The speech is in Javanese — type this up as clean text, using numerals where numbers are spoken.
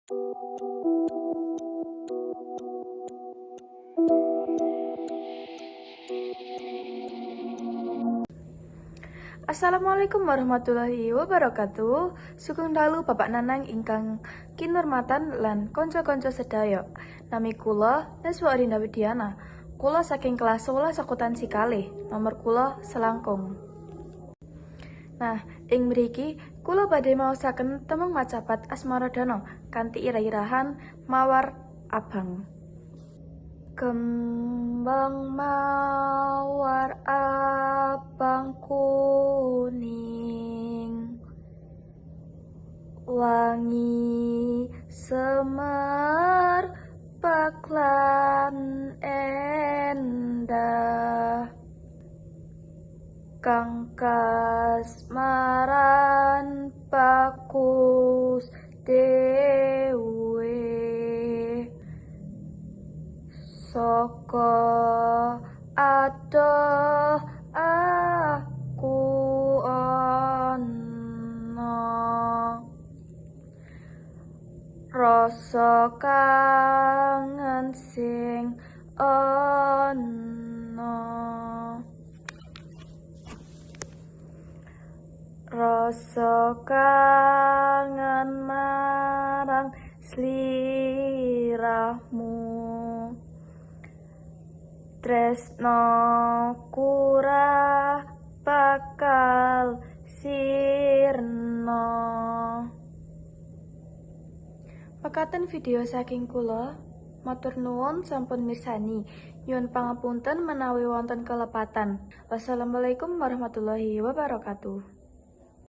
Assalamualaikum warahmatullahi wabarakatuh. Sugeng dalu Bapak Nanang ingkang kinurmatan lan konco-konco sedaya. Nami kula Neswa Arinda Widiana. Kula saking kelas 11 akuntansi kalih, nomor kula selangkung. Nah, ing mriki kula badhe maosaken tembung macapat Asmaradana kanthi irah-irahan mawar abang. Kembang mawar abang kuning, wangi semerbak lan endah, kang kasmaran bagus dewe. Soko adoh aku ana, rasa kangen sing ana, rasa kangen marang sliramu. Tresno kura bakal sirna. Mekaten video saking kula, matur nuwun sampun mirsani. Nyuwun pangapunten menawi wonten kelepatan. Wassalamualaikum warahmatullahi wabarakatuh.